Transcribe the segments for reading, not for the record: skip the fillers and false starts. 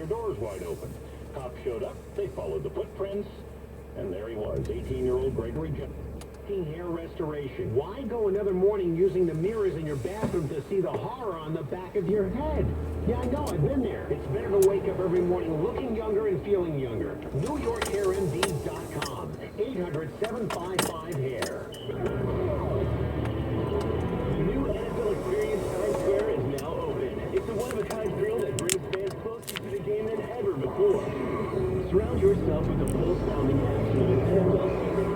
their doors wide open. Cops showed up, they followed the footprints, and there he was, 18-year-old Gregory Jones. Hair restoration. Why go another morning using the mirrors in your bathroom to see the horror on the back of your head? Yeah, I know, I've been there. It's better to wake up every morning looking younger and feeling younger. NewYorkHairMD.com. 800-755-HAIR. The new NFL Experience Times Square is now open. It's a one-of-a-kind thrill that brings fans closer to the game than ever before. Surround yourself with the full sounding action of an NFL season.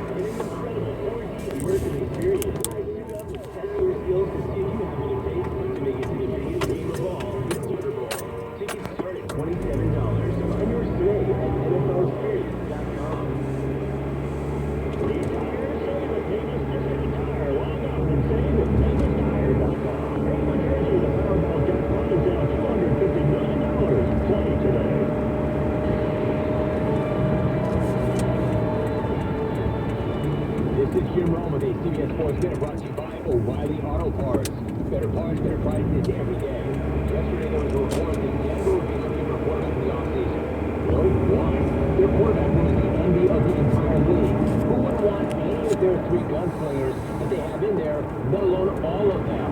An incredible 4D immersive experience. Suit up and test your skills to see if you have what it takes to make it to the biggest game of all, the Super Bowl. Tickets start at $27. Find yours today at NFLExperience.com. Retire, save with Davis Pacific Tire. Log on and save at DavisTire.com. Hey, New Jersey, the Powerball jackpot is now $250 million. Play today. This is Jim Rome with a CBS Sports Dinner brought to you by O'Reilly Auto Parts. Better parts, better prices every day. Yesterday there was a report that Denver would be looking for a quarterback in the offseason. Really? Why? Their quarterback was the envy of the entire league. Who would want any of their three gunslingers that they have in there, let alone all of them?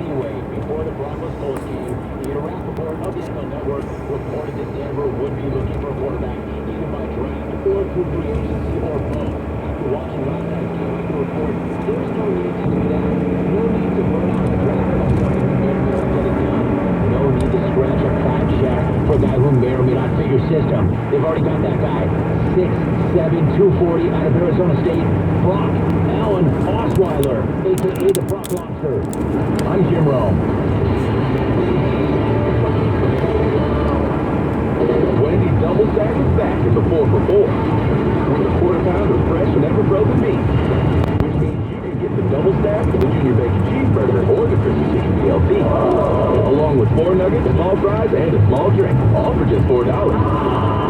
Anyway, before the Broncos Colts game, Ian Rappaport of the NFL Network reported that Denver would be looking for a quarterback either by draft or through free agency or both. Watching last night's game, we can report there's no need to do that. No need to burn out the draft on something that get it done. No need to scratch a fat check for a guy who may or may not fit your system. They've already got that guy. 6'7", 240 out of Arizona State. Brock Allen Osweiler, a.k.a. the Brock Lobster. I'm Jim Rome. Wendy double stack is back in the 4-for-4. With a quarter pound of fresh, never frozen meat. Which means you can get the double stack of the Junior Bacon Cheeseburger or the Crispy Chicken BLT. Along with 4 nuggets, small fries, and a small drink. All for just $4.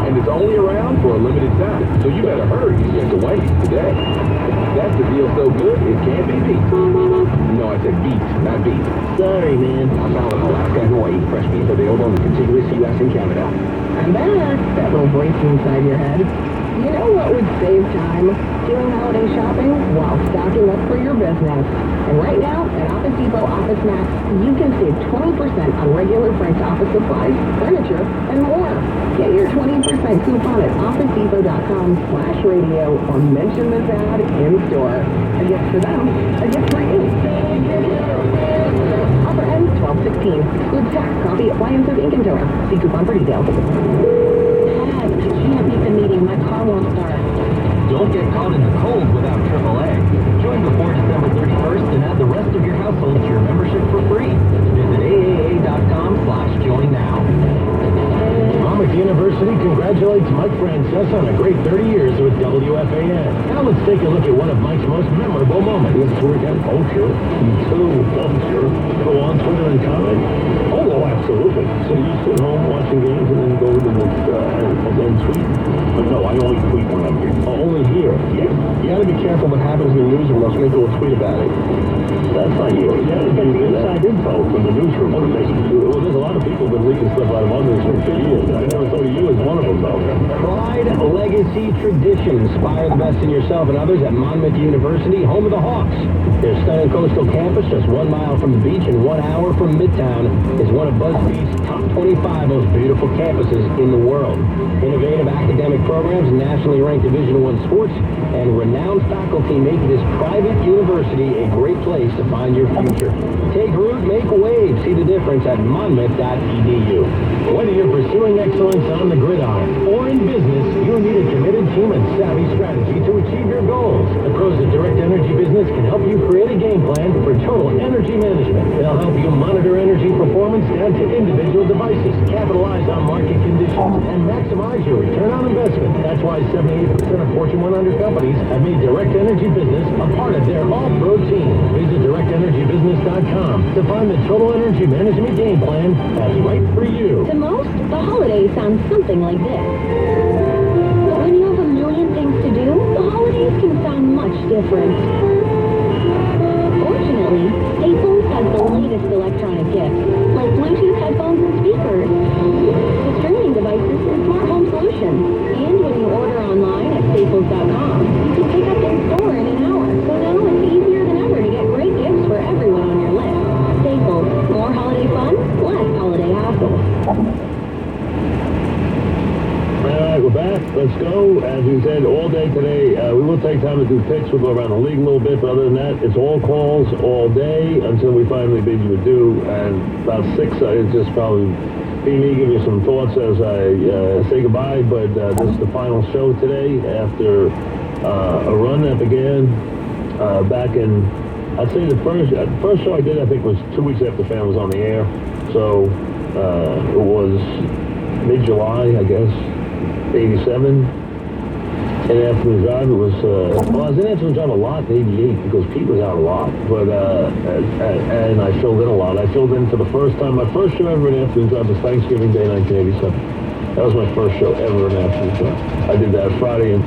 And it's only around for a limited time. So you better hurry and get to Wendy's today. That's the deal so good, it can't be beat. No, I said beat, not beat. Sorry, man. I'm out in Alaska and Hawaii. Fresh beef available in the contiguous U.S. and Canada. And there's that little voice inside your head. You know what would save time? Doing holiday shopping while stocking up for your business. And right now, at Office Depot Office Max, you can save 20% on regular priced office supplies, furniture, and more. Get your 20% coupon at OfficeDepot.com/radio or mention this ad in store. A gift for them, a gift for you. Offer ends 12/16. Excludes tax. Copy at YM's Ink and Toner. See coupon for details. I can't make the meeting. My car won't start. Don't get caught in the cold without AAA. Join before December 31st and add the rest of your household to your membership for free. Visit AAA.com/join now. Monmouth University congratulates Mike Francesa on a great 30 years with WFAN. Now let's take a look at one of Mike's most memorable moments. This weekend culture. Culture. Go on Twitter and comment. Oh, absolutely. So you sit home watching games and then go to the and then tweet? But no, I only tweet when I'm here. Oh, only here? Yeah. You gotta be careful what happens in the newsroom, else make a tweet about it. That's not you. Yeah, it's the inside info from the newsroom. Well, there's a lot of people that leaking stuff out of others for years. I never thought of you as one of them, though. Pride, legacy, tradition. Inspire the best in yourself and others at Monmouth University, home of the Hawks. Their stunning coastal campus, just 1 mile from the beach and 1 hour from Midtown, is one of BuzzFeed's top 25 most beautiful campuses in the world. Innovative academic programs, nationally ranked Division I sports, and renowned faculty make this private university a great place to find your future. Take root, make waves. See the difference at monmouth.edu. Whether you're pursuing excellence on the gridiron or in business, you'll need a committed team and savvy strategy to achieve your goals. The pros at Direct Energy Business can help you create a game plan for total energy management. They'll help you monitor energy performance down to individual devices, capitalize on market conditions, and maximize your return on investment. That's why 78% of Fortune 100 companies have made Direct Energy Business a part of their all-pro team. Visit DirectEnergyBusiness.com to find the total energy management game plan that's right for you. To most, the holidays sound something like this. But when you have a million things to do, the holidays can sound much different. Fortunately, Staples has the latest electronic gifts, like Bluetooth headphones and speakers. The streaming let's go. As we said, all day today. We will take time to do picks. We'll go around the league a little bit, but other than that, it's all calls all day until we finally bid you adieu. And about 6, it's just probably be me give you some thoughts as I say goodbye. But this is the final show today after a run that began back in, I'd say the first show I did, I think, was 2 weeks after Fan was on the air. So it was mid-July, I guess, 87. And afternoon drive, it was, well, I was in afternoon drive a lot in 88 because Pete was out a lot. But, and I filled in a lot. I filled in for the first time. My first show ever in afternoon drive was Thanksgiving Day, 1987. That was my first show ever in afternoon drive. I did that Friday and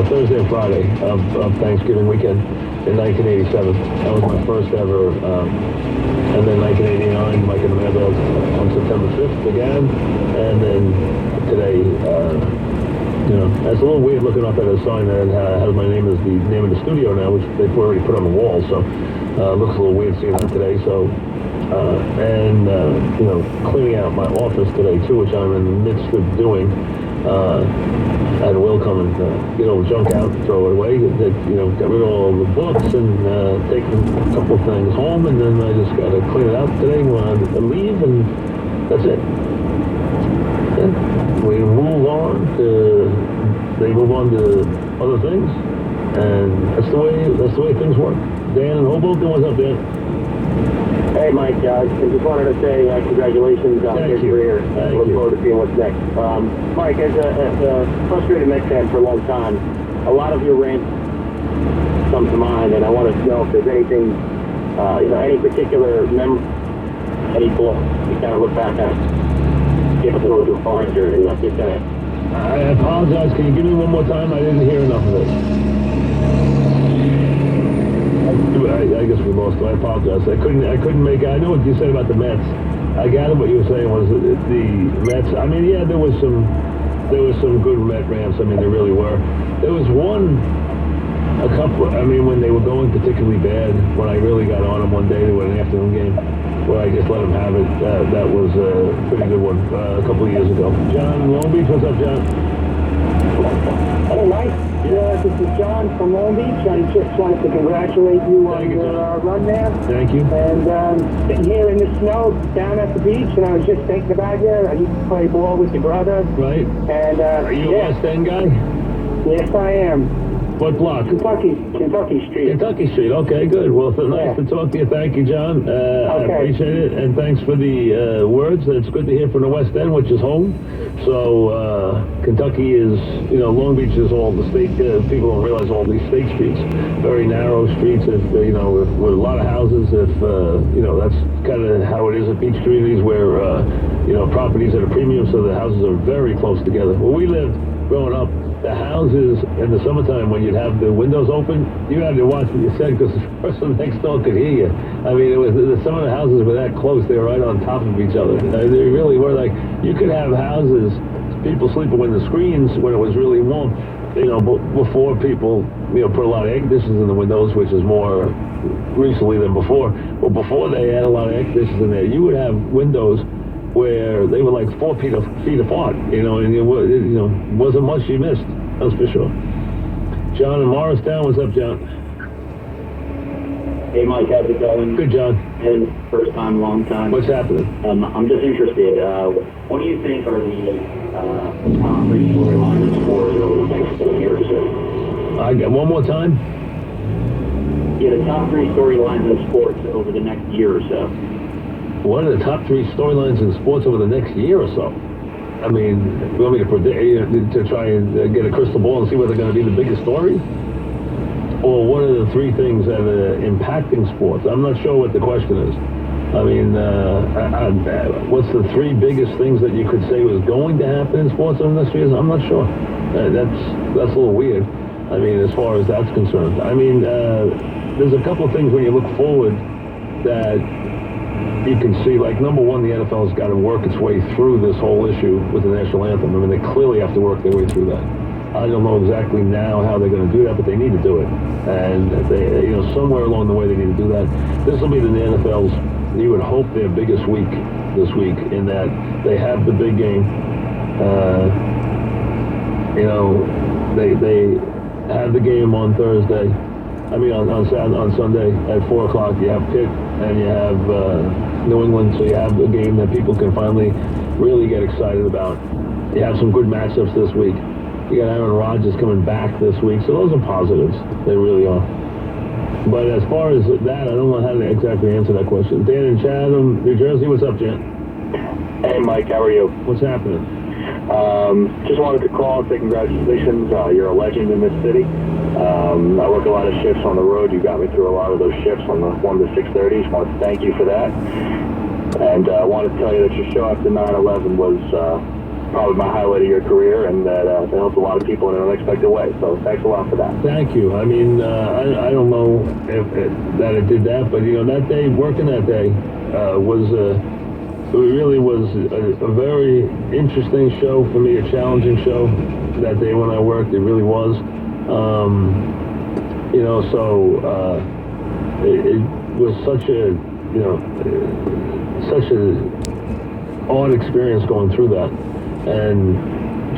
Thursday and Friday of Thanksgiving weekend in 1987. That was my first ever. And then 1989, Mike and the Mad Dogs on September 5th began. And then today, you know, it's a little weird looking up at a sign that has my name as the name of the studio now, which they've already put on the wall. So it looks a little weird seeing that today. So, you know, cleaning out my office today too, which I'm in the midst of doing. I had Will come and get all the junk out, throw it away. You know, got rid of all the books and take a couple of things home, and then I just got to clean it out today when I leave, and that's it. Yeah. We move on to, they move on to other things, and that's the way things work. Dan in Hoboken, what's up, Dan? Hey, Mike, I just wanted to say congratulations on your career. I look forward to seeing what's next. Mike, as a frustrated Mets fan for a long time, a lot of your rants come to mind, and I want to know if there's anything, you know, any particular any blow you kind of look back at. Give us a little bit of here and just say it. I apologize. Can you give me one more time? I didn't hear enough of it. I guess we lost. I apologize. I couldn't make. I know what you said about the Mets. I gathered what you were saying was the Mets. I mean, yeah, there was some good Met rants. I mean, there really were. There was a couple. I mean, when they were going particularly bad, when I really got on them one day, they were an afternoon game, where I just let them have it. That was a pretty good one a couple of years ago. John in Long Beach, what's up, John? Hey, Mike. This is John from Long Beach. I just wanted to congratulate you on your run there. Thank you. And sitting here in the snow down at the beach, and I was just thinking about you. I used to play ball with your brother. Right. And are you a West End guy? Yes, I am. What block? Kentucky Street. Kentucky Street. Okay, good. Well, it's nice to talk to you. Thank you, John. I appreciate it, and thanks for the words. It's good to hear from the West End, which is home. So Kentucky is, you know, Long Beach is all the state. People don't realize all these state streets, very narrow streets. If you know, with a lot of houses. If you know, that's kind of how it is at beach communities, where you know, properties at a premium, so the houses are very close together. Where we lived growing up, the houses in the summertime, when you'd have the windows open, you had to watch what you said because the person next door could hear you. I mean, some of the houses were that close; they were right on top of each other. They really were. Like, you could have houses, people sleeping with the screens when it was really warm. You know, before people, you know, put a lot of air conditioners in the windows, which is more recently than before. But before they had a lot of air conditioners in there, you would have windows where they were like 4 feet apart, you know, and wasn't much you missed, that's for sure. John in Morristown, what's up, John? Hey, Mike, how's it going? Good, John. And first time, long time. What's happening? I'm just interested. What do you think are the top 3 storylines in sports over the next year or so? I got one more time. Yeah, the top 3 storylines in sports over the next year or so. What are the top 3 storylines in sports over the next year or so? I mean, you want me to predict, to try and get a crystal ball and see what they're going to be the biggest stories? Or what are the 3 things that are impacting sports? I'm not sure what the question is. I mean, what's the 3 biggest things that you could say was going to happen in sports over the next few years? I'm not sure. That's a little weird. I mean, as far as that's concerned. I mean, there's a couple of things when you look forward that you can see, like, number one, the NFL's got to work its way through this whole issue with the national anthem. I mean, they clearly have to work their way through that. I don't know exactly now how they're going to do that, but they need to do it. And they, you know, somewhere along the way they need to do that. This will be the NFL's, you would hope, their biggest week this week, in that they have the big game you know, they have the game on Thursday. I mean, on Sunday at 4 o'clock. You have Pitt and you have New England, so you have a game that people can finally really get excited about. You have some good matchups this week. You got Aaron Rodgers coming back this week, so those are positives. They really are. But as far as that, I don't know how to exactly answer that question. Dan in Chatham, New Jersey, what's up, Jan? Hey, Mike, how are you? What's happening? Just wanted to call and say congratulations. You're a legend in this city. I work a lot of shifts on the road. You got me through a lot of those shifts on the 1 to 6:30s. I want to thank you for that. And I want to tell you that your show after 9/11 was probably my highlight of your career, and that it helped a lot of people in an unexpected way. So thanks a lot for that. Thank you. I mean, I don't know if that it did that, but, you know, that day, working that day it really was a very interesting show for me, a challenging show that day when I worked. It really was. You know, so it was such a, you know, such a odd experience going through that. And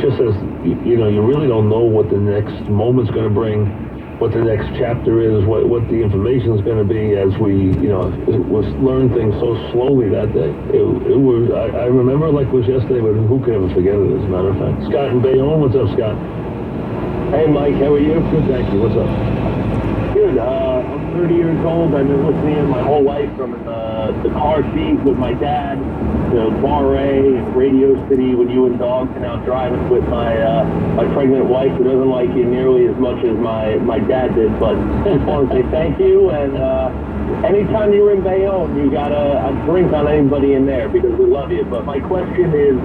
just as, you know, you really don't know what the next moment's going to bring, what the next chapter is, what the information is going to be as we, you know, learn things so slowly that day. It was, I remember like it was yesterday, but who could ever forget it, as a matter of fact. Scott in Bayonne, what's up, Scott? Hey, Mike, how are you? Good, thank you. What's up? Good. I'm 30 years old. I've been listening to my whole life from the car seat with my dad, to Bar A and Radio City when you and Dog, and now driving with my pregnant wife who doesn't like you nearly as much as my dad did. But just want to say thank you. And anytime you're in Bayonne, you got a drink on anybody in there because we love you. But my question is,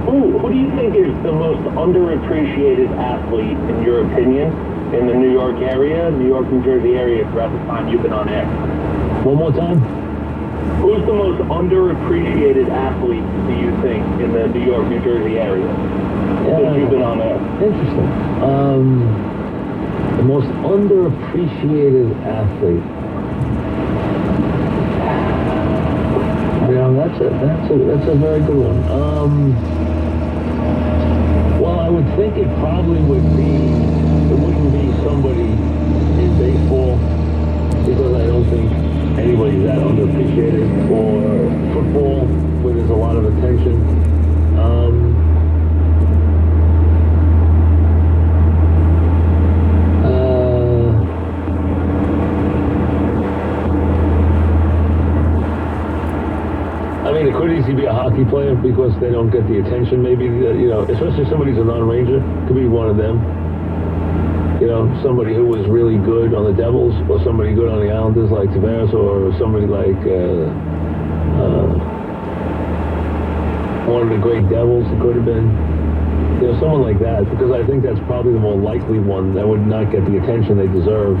who do you think is the most underappreciated athlete, in your opinion, in the New York area, New York, New Jersey area throughout the time you've been on air? One more time? Who's the most underappreciated athlete, do you think, in the New York, New Jersey area since you've been on air? Interesting. The most underappreciated athlete. Yeah, that's a very good one. Well, I would think it probably wouldn't be somebody in baseball, because I don't think anybody's that underappreciated, or football, where there's a lot of attention. I mean, it could easily be a hockey player because they don't get the attention, maybe, you know, especially if somebody's a non-ranger, could be one of them. You know, somebody who was really good on the Devils, or somebody good on the Islanders like Tavares, or somebody like one of the great Devils, it could have been. You know, someone like that, because I think that's probably the more likely one that would not get the attention they deserve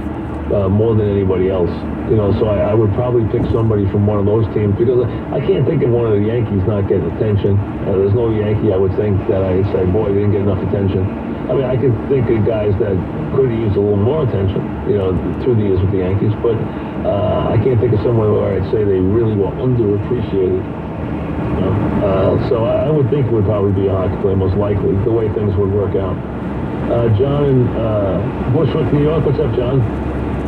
more than anybody else. You know, so I would probably pick somebody from one of those teams, because I can't think of one of the Yankees not getting attention. There's no Yankee I would think that I'd say, boy, they didn't get enough attention. I mean, I could think of guys that could have used a little more attention, you know, through the years with the Yankees, but I can't think of someone where I'd say they really were underappreciated. You know? So I would think it would probably be a hockey player, most likely, the way things would work out. John in Bushwick, New York. What's up, John?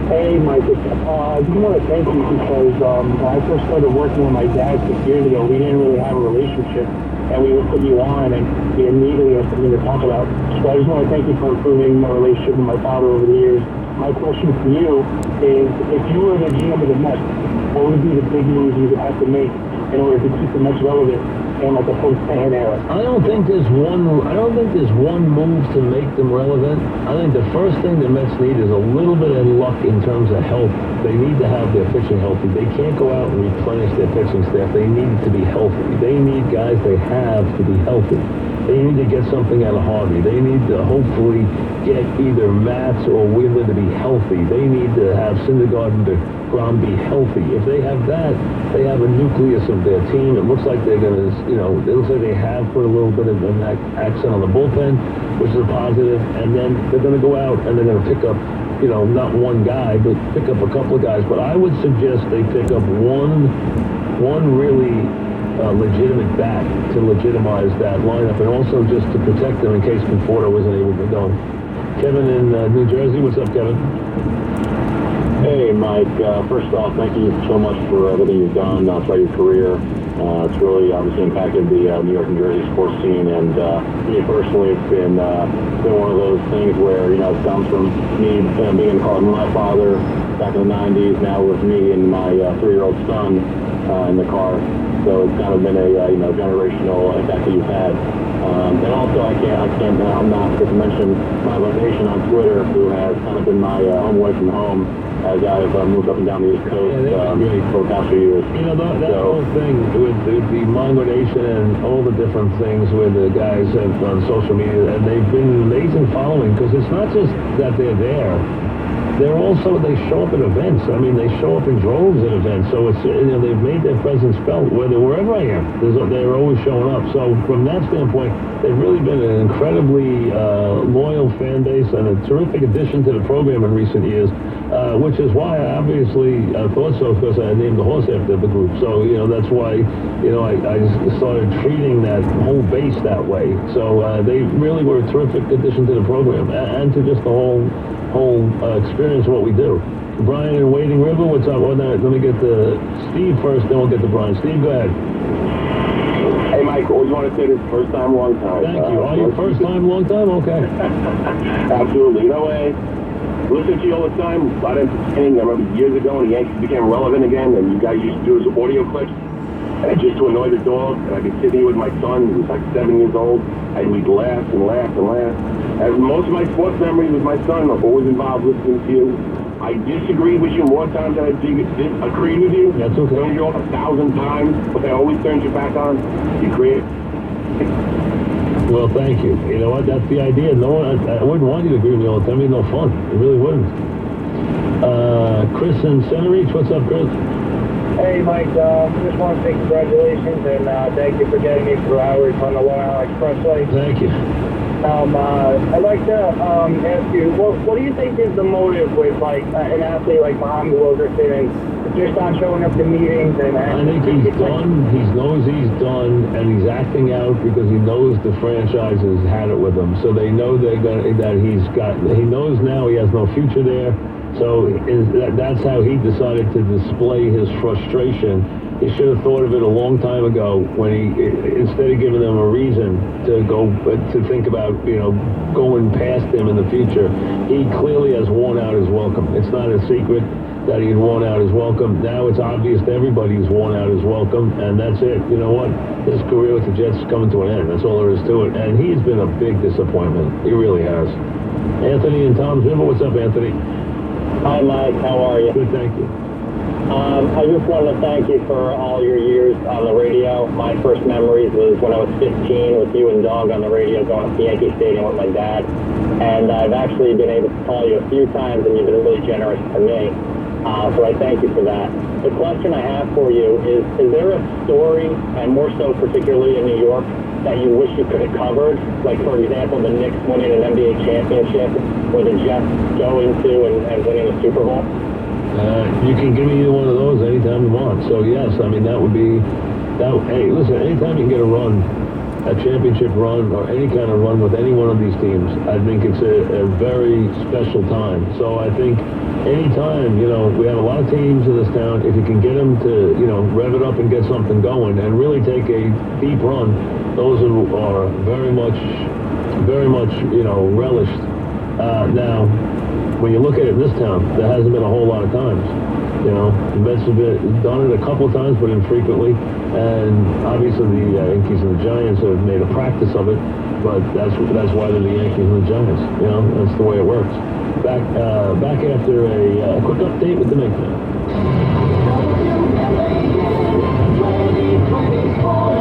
Hey, Mike. I just want to thank you because when I first started working with my dad 6 years ago, we didn't really have a relationship, and we would put you on, and we immediately had something to talk about. So I just want to thank you for improving my relationship with my father over the years. My question for you is, if you were the GM of the Mets, what would be the big moves you would have to make in order to keep the Mets relevant in like a post-Pan era? I don't think there's one move to make them relevant. I think the first thing the Mets need is a little bit of luck in terms of health. They need to have their pitching healthy. They can't go out and replenish their pitching staff. They need to be healthy. They need guys they have to be healthy. They need to get something out of Harvey. They need to hopefully get either Matz or Wheeler to be healthy. They need to have Syndergaard and DeGrom be healthy. If they have that, they have a nucleus of their team. It looks like they're going to, you know, it looks like they have put a little bit of an accent on the bullpen, which is a positive, and then they're going to go out and they're going to pick up, you know, not one guy, but pick up a couple of guys. But I would suggest they pick up one really legitimate bat to legitimize that lineup, and also just to protect them in case Conforto wasn't able to go. Kevin in New Jersey, what's up, Kevin? Hey, Mike. First off, thank you so much for everything you've done throughout your career. It's really obviously impacted the New York and Jersey sports scene, and me personally, it's been one of those things where, it's gone from me being in the car with my father back in the 90s, now with me and my 3-year-old son in the car. So it's kind of been a generational impact that you've had. And also, I'm not going to mention my location on Twitter, who has kind of been my home away from home as I've moved up and down the East Coast for the past few years. That whole thing with the Mongo Nation and all the different things where the guys have on social media, and they've been amazing following, because it's not just that they're there. They show up at events. I mean, they show up in droves at events. So it's, they've made their presence felt wherever I am. They're always showing up. So from that standpoint, they've really been an incredibly loyal fan base and a terrific addition to the program in recent years, which is why I obviously thought so, because I named the horse after the group. So, that's why, I started treating that whole base that way. So they really were a terrific addition to the program and to just the whole experience of what we do. Brian in Wading River, what's up? Well, let me get to Steve first, then we'll get to Brian. Steve, go ahead. Hey, Mike, always want to say this first time, long time. Thank you. Your first time, long time? Okay. Absolutely. Listen to you all the time. A lot of entertaining. I remember years ago when the Yankees became relevant again, and you guys used to do his audio clips, and just to annoy the dog, and I'd be sitting here with my son, who was like 7 years old, and we'd laugh and laugh and laugh. And most of my sports memories with my son are always involved listening to you. I disagreed with you more times than I agreed with you. That's okay. Turned you off 1,000 times, but I always turned you back on. You create. Well, thank you. You know what? That's the idea. No one, I wouldn't want you to agree with me all the time. It'd be no fun. It really wouldn't. Chris in Center Reach. What's up, Chris? Hey, Mike, just want to say congratulations and thank you for getting me through hours on the Long Island Expressway. Thank you. I'd like to ask you, what do you think is the motive with an athlete like Mohamed Wilkerson and just not showing up to meetings? I think he's done. He knows he's done, and he's acting out because he knows the franchise has had it with him. So they know he knows now he has no future there. So that's how he decided to display his frustration. He should have thought of it a long time ago when instead of giving them a reason to think about, going past him in the future. He clearly has worn out his welcome. It's not a secret that he had worn out his welcome. Now it's obvious to everybody he's worn out his welcome, and that's it. You know what? His career with the Jets is coming to an end. That's all there is to it. And he's been a big disappointment. He really has. Anthony in Tom's River. What's up, Anthony? Hi, Mike. How are you? Good, thank you. I just wanted to thank you for all your years on the radio. My first memories was when I was 15 with you and Dog on the radio going to Yankee Stadium with my dad. And I've actually been able to call you a few times, and you've been really generous to me. So I thank you for that. The question I have for you is there a story, and more so particularly in New York, that you wish you could have covered? Like, for example, the Knicks winning an NBA championship, or the Jets going to and winning a Super Bowl? You can give me either one of those anytime you want. So, yes, I mean, hey, listen, anytime you can get a championship run or any kind of run with any one of these teams, I think it's a very special time. So I think anytime, we have a lot of teams in this town, if you can get them to, rev it up and get something going and really take a deep run, those are very much, relished. Now, when you look at it in this town, there hasn't been a whole lot of times. The Mets have done it a couple of times, but infrequently. And obviously the Yankees and the Giants have made a practice of it, but that's why they're the Yankees and the Giants. That's the way it works. Back after a quick update with the Mix.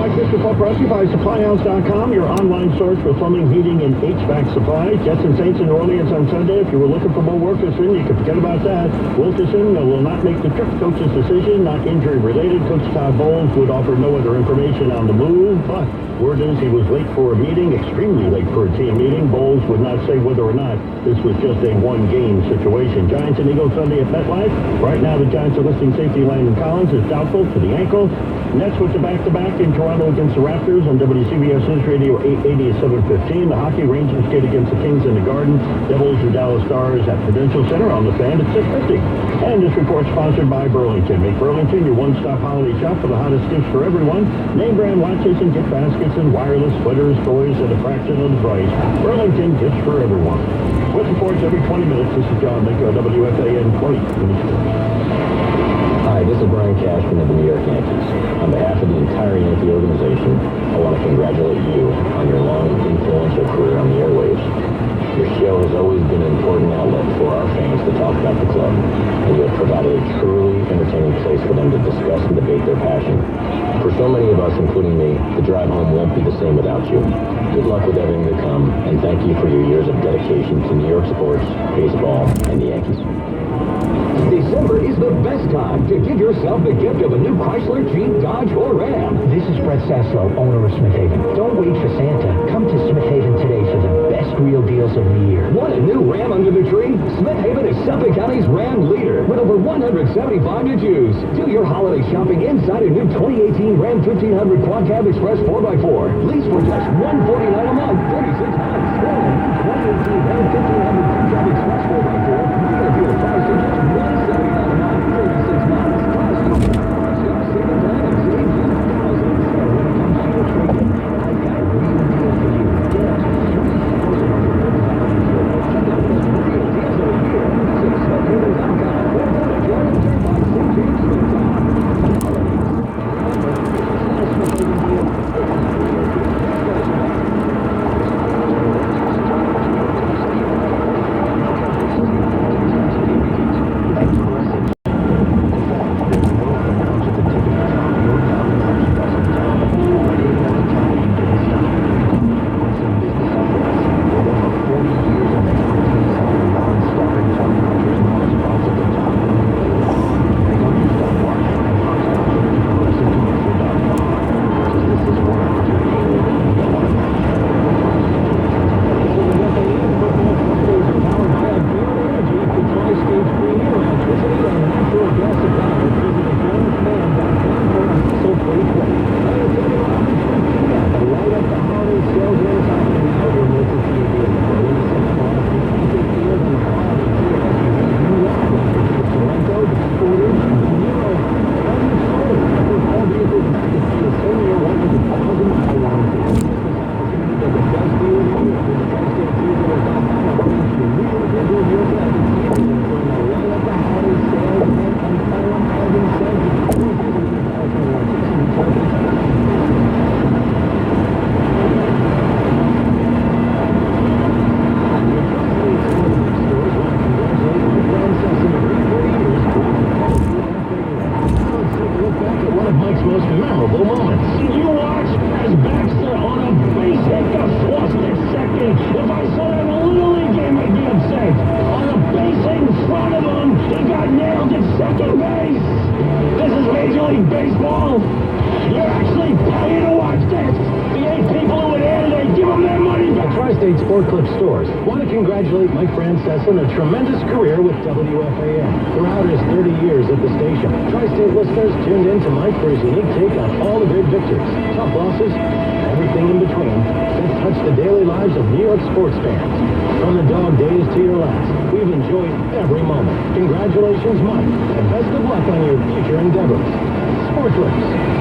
Like this report brought to you by SupplyHouse.com, your online source for plumbing, heating, and HVAC supply. Jets and Saints in New Orleans on Sunday. If you were looking for more Wilkerson, you can forget about that. Wilkerson will not make the trip. Coach's decision, not injury-related. Coach Todd Bowles would offer no other information on the move, but Word is he was late for a meeting, extremely late for a team meeting. Bowles would not say whether or not this was just a one-game situation. Giants and Eagles Sunday at MetLife. Right now, the Giants are listing safety Landon Collins is doubtful to the ankle. Nets with the back-to-back in Toronto against the Raptors on WCBS News Radio 880 at 7:15. The Hockey Rangers skate against the Kings in the Garden. Devils and Dallas Stars at Prudential Center on the Fan at 6:50. And this report sponsored by Burlington. Make Burlington your one-stop holiday shop for the hottest gifts for everyone. Name brand watches and gift baskets and wireless sweaters, toys at a fraction of the price. Burlington, gifts for everyone. With reports every 20 minutes, this is John Minko, WFAN 20. Hi, this is Brian Cash from the New York Yankees. On behalf of the entire Yankee organization, I want to congratulate you on your long, influential career on the airwaves. Your show has always been an important outlet for our fans to talk about the club, and you have provided a truly entertaining place for them to discuss and debate their passion. For so many of us, including me, the drive home won't be the same without you. Good luck with everything to come, and thank you for your years of dedication to New York sports, baseball, and the Yankees. December is the best time to give yourself the gift of a new Chrysler, Jeep, Dodge, or Ram. This is Brett Sasso, owner of Smith Haven. Don't wait for Santa. Come to Smith Haven today for the best real deals of the year. Want a new Ram under the tree? Smith Haven is Suffolk County's Ram leader with over 175 to choose. Do your holiday shopping inside a new 2018 Ram 1500 Quad Cab Express 4x4. Lease for just $149 a month, 36 months. Or a new 2018 Ram 1500 Quad Cab Express 4x4. You're going to feel the price of just $179 a month, 36 months. Plus, stop saving time and save just thousands. And when it comes to your trade-in, I've got a real deal for you. Get up to $3,000 off your new value trade. Check out those real deals of the year. Visit SmithHaven.com or go to Jordan Turnpike, St. James, Midtown. Holidays. Remember, it's not a Smith Haven deal. It's not a real deal. A tremendous career with WFAN. Throughout his 30 years at the station, Tri-State listeners tuned in to Mike for his unique take on all the great victories, tough losses, everything in between that touched the daily lives of New York sports fans. From the dog days to your last, we've enjoyed every moment. Congratulations, Mike, and best of luck on your future endeavors. Sportless,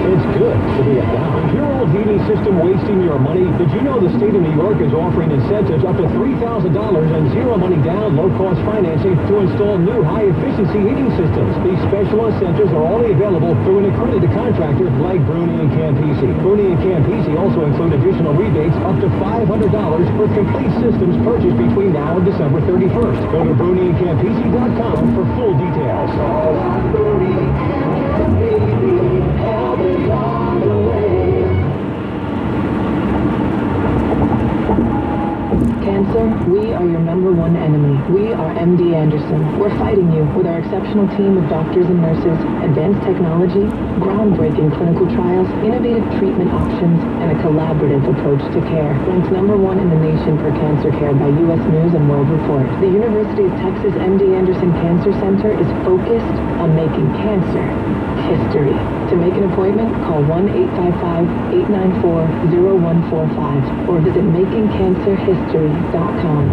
it's good to be a guy. Is your old heating system wasting your money? Did you know the state of New York is offering incentives up to $3,000 and zero money down, low-cost financing to install new high-efficiency heating systems? These special incentives are only available through an accredited contractor like Bruni and Campisi. Bruni and Campisi also include additional rebates up to $500 for complete systems purchased between now and December 31st. Go to BruniandCampisi.com for full details. Cancer, We are your number one enemy. We are MD Anderson. We're fighting you with our exceptional team of doctors and nurses, advanced technology, groundbreaking clinical trials, innovative treatment options, and a collaborative approach to care. Ranked number one in the nation for cancer care by U.S. News and World Report. The University of Texas MD Anderson Cancer Center is focused on making cancer history. To make an appointment, call 1-855-894-0145 or visit makingcancerhistory.com.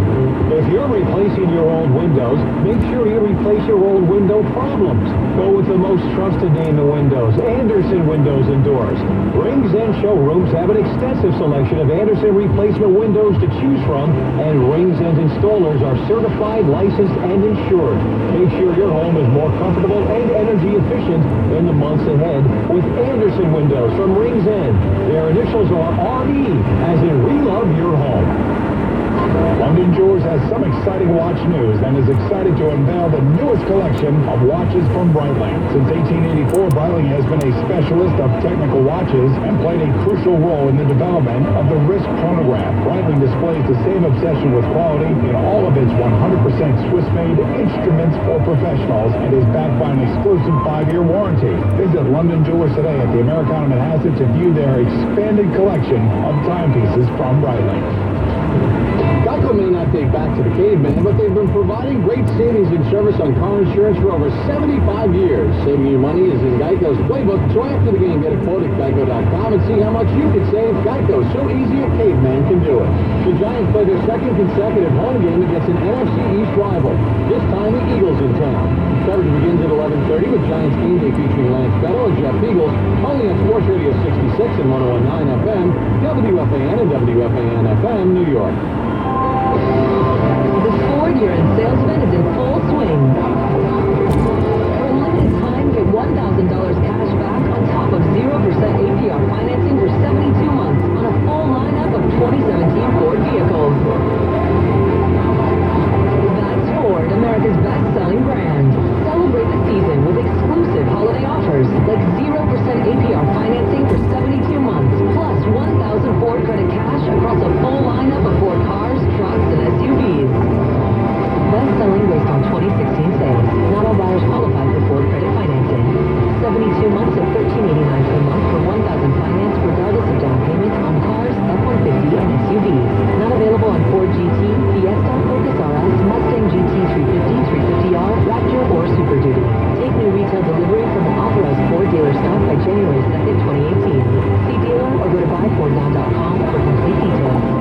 If you're replacing your old windows, make sure you replace your old window problems. Go with the most trusted name in windows, Anderson Windows and Doors. Rings End showrooms have an extensive selection of Anderson replacement windows to choose from, and Rings End installers are certified, licensed, and insured. Make sure your home is more comfortable and energy efficient in the months ahead with Anderson Windows from Rings End. Their initials are RE, as in we love your home. London Jewelers has some exciting watch news and is excited to unveil the newest collection of watches from Breitling. Since 1884, Breitling has been a specialist of technical watches and played a crucial role in the development of the wrist chronograph. Breitling displays the same obsession with quality in all of its 100% Swiss-made instruments for professionals and is backed by an exclusive 5-year warranty. Visit London Jewelers today at the Americana Manhasset to view their expanded collection of timepieces from Breitling. Geico may not date back to the caveman, but they've been providing great savings and service on car insurance for over 75 years. Saving you money is in Geico's playbook, so after the game, get a quote at geico.com and see how much you could save. Geico, so easy a caveman can do it. The Giants play their second consecutive home game against an NFC East rival. This time, the Eagles in town. Coverage begins at 11:30 with Giants Game Day featuring Lance Bettle and Jeff Eagles, only on Sports Radio 66 and 101.9 FM, WFAN and WFAN-FM, New York. The Ford year-end sales event is in full swing. For a limited time, get $1,000 cash back on top of 0% APR financing for 72 months on a full lineup of 2017 Ford vehicles. That's Ford, America's best-selling brand. Celebrate the season with exclusive holiday offers like 0% APR financing for 72 months, plus 1,000 Ford credit cash across a full lineup of Ford cars, trucks, and SUVs. Best-selling based on 2016 sales. Not all buyers qualify for Ford credit financing. 72 months at $1,389 per month for 1,000 finance regardless of down payment on cars, F-150, and SUVs. Not available on Ford GT, Fiesta, Focus RS, Mustang GT 350, 350R, Raptor, or Super Duty. Take new retail delivery from an authorized Ford dealer stock by January 2nd, 2018. See dealer or go to buyfordnow.com for complete details.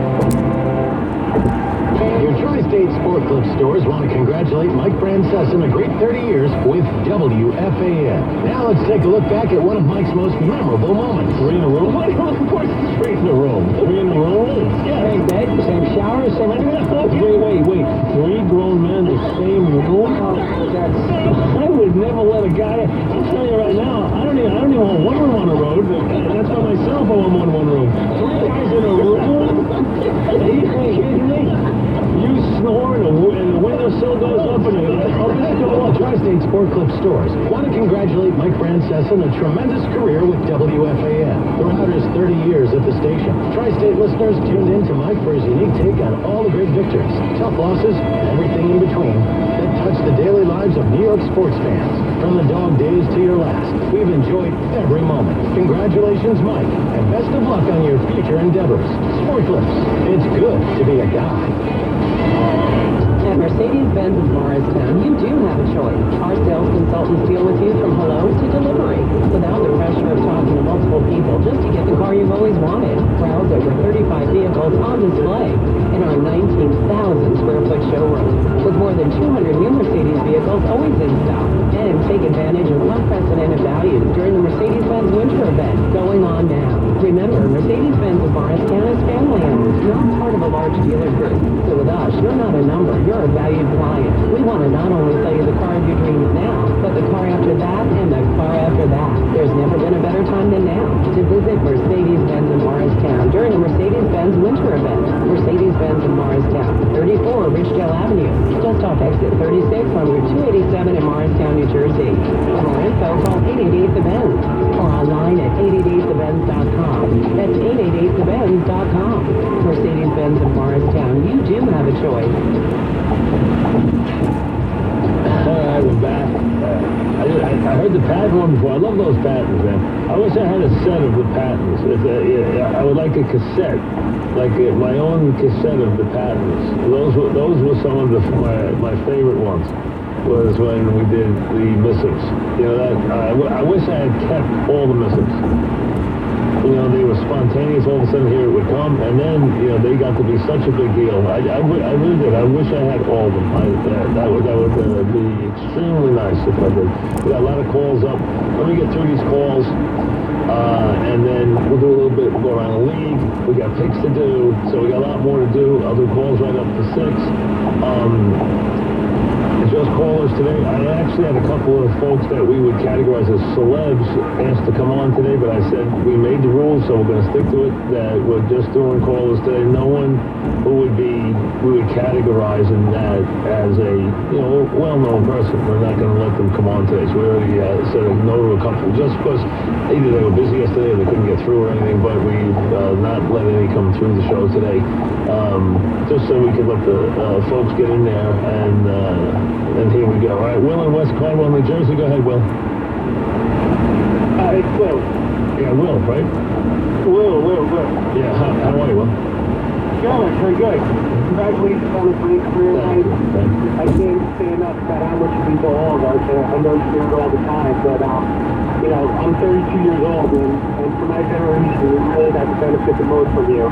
Your Tri-State Sport Club stores want to congratulate Mike Francesa on a great 30 years with WFAN. Now let's take a look back at one of Mike's most memorable moments. Three in a room? Of course it's three in a room. Three in a room? Yeah. Same bed, same shower, same everything. Wait. Three grown men in the same room? I would never let a guy. I'm telling you right now, I don't even want one room on the road. That's by myself. I want one room. Three guys in a room? Are you kidding me? You snore and the windowsill goes up and Tri-State Sport Club stores want to congratulate Mike Francesa on a tremendous career with WFAN. Throughout his 30 years at the station, Tri-State listeners tuned in to Mike for his unique take on all the great victories, tough losses, and everything in between that touch the daily lives of New York sports fans. From the dog days to your last, we've enjoyed every moment. Congratulations, Mike, and best of luck on your future endeavors. Sport Clips, it's good to be a guy. At Mercedes-Benz of Morristown, you do have a choice. Our sales consultants deal with you from hello to delivery, without the pressure of talking to multiple people just to get the car you've always wanted. Browse over 35 vehicles on display in our 19,000 square foot showroom, with more than 200 new Mercedes vehicles always in stock. And take advantage of unprecedented values during the Mercedes-Benz winter event going on now. Remember, Mercedes-Benz of Morristown is family-owned, not part of a large dealer group. So with us, you're not a number, you're a valued client. We want to not only sell you the car of your dreams now, but the car after that and the car after that. There's never been a better time than now to visit Mercedes-Benz in Morristown during the Mercedes-Benz winter event. Mercedes-Benz in Morristown, 34 Ridgedale Avenue, just off exit 36 on Route 287 in Morristown, New Jersey. For more info, call 888-THE-BENZ or online at 888thebenz.com. That's 888thebenz.com. Mercedes-Benz in Morristown, you do have a choice. 64. I love those patents, man. I wish I had a set of the patents. I would like a cassette, like my own cassette of the patents. Those were some of my favorite ones. Was when we did the missives. You know, that I wish I had kept all the missives. You know, they were spontaneous. All of a sudden, here it would come, and then they got to be such a big deal. I really did. I wish I had all of them. That would be extremely nice if I did. We got a lot of calls up. Let me get through these calls, and then we'll do a little bit. We'll go around the league. We got picks to do, so we got a lot more to do. I'll do calls right up to 6. Just callers today. I actually had a couple of folks that we would categorize as celebs asked to come on today, but I said we made the rules, so we're going to stick to it, that we're just doing callers today. No one who we would categorize in that as a, well-known person. We're not going to let them come on today. So we already said no to a couple, just because either they were busy yesterday or they couldn't get through or anything, but we've not let any come through the show today, just so we could let the folks get in there, and here we go. All right, Will in West Caldwell, New Jersey. Go ahead, Will. It's Will. Yeah, Will, right? Will. Yeah, how are you, Will? Good, very good. Congratulations on a great career. Thank you. I can't say enough about how much you mean to all of us. I know you hear it all the time, but I'm 32 years old, and for my generation, we really got to benefit the most from you.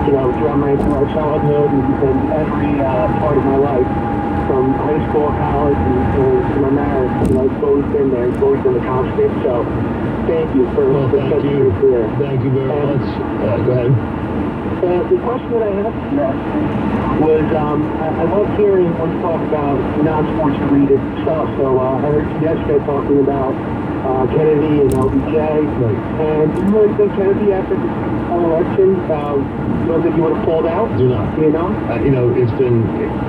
Throughout my childhood and every part of my life, from high school, college, and to my marriage, it's always been there. It's always been a constant. So, thank you for such a great career. Thank you very much. Go ahead. The question that I have was, I love hearing when you talk about non-sports related stuff. So I heard you yesterday talking about Kennedy and LBJ. Right. And do you really think Kennedy, after the election, that you would have pulled out? Do not.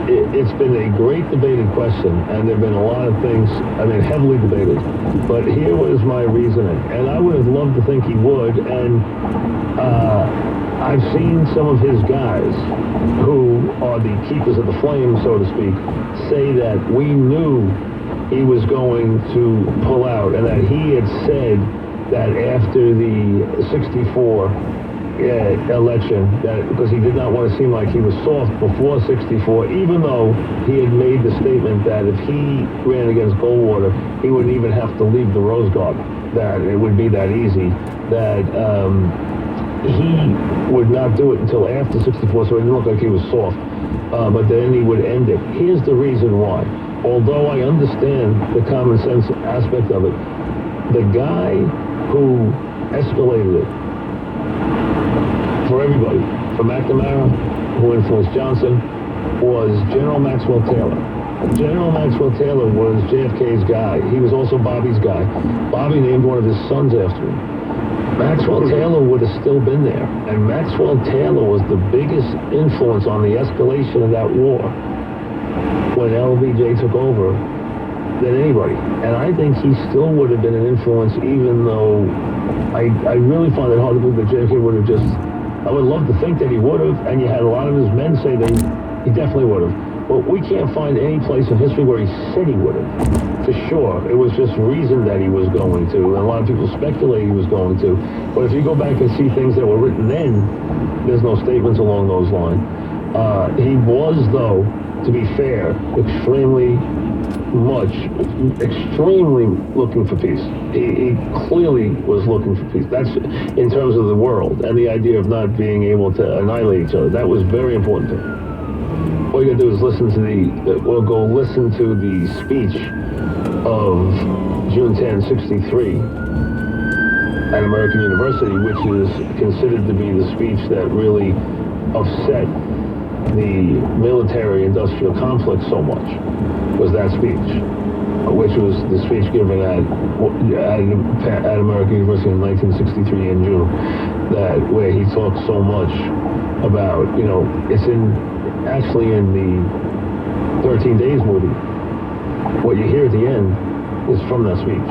It's been a great debated question, and there have been a lot of things, heavily debated. But here was my reasoning, and I would have loved to think he would, and I've seen some of his guys, who are the keepers of the flame, so to speak, say that we knew he was going to pull out, and that he had said that after the 64 election, that because he did not want to seem like he was soft before 64, even though he had made the statement that if he ran against Goldwater, he wouldn't even have to leave the Rose Garden, that it would be that easy, that he would not do it until after 64, so it didn't look like he was soft, but then he would end it. Here's the reason why. Although I understand the common sense aspect of it, the guy who escalated it for everybody, for McNamara, who influenced Johnson, was General Maxwell Taylor. General Maxwell Taylor was JFK's guy. He was also Bobby's guy. Bobby named one of his sons after him. Maxwell Taylor would have still been there, and Maxwell Taylor was the biggest influence on the escalation of that war when LBJ took over than anybody. And I think he still would have been an influence, even though I really find it hard to believe that JFK would have just... I would love to think that he would have, and you had a lot of his men say he definitely would have. But we can't find any place in history where he said he would have. For sure. It was just reasoned that he was going to, and a lot of people speculate he was going to. But if you go back and see things that were written then, there's no statements along those lines. He was, though, to be fair, extremely looking for peace. He clearly was looking for peace. That's in terms of the world and the idea of not being able to annihilate each other. That was very important to him. All you gotta do is listen to go listen to the speech of June 10, 63 at American University, which is considered to be the speech that really upset the military-industrial complex so much, was that speech, which was the speech given at American University in 1963 in June, where he talked so much about, it's actually in the 13 Days movie. What you hear at the end is from that speech.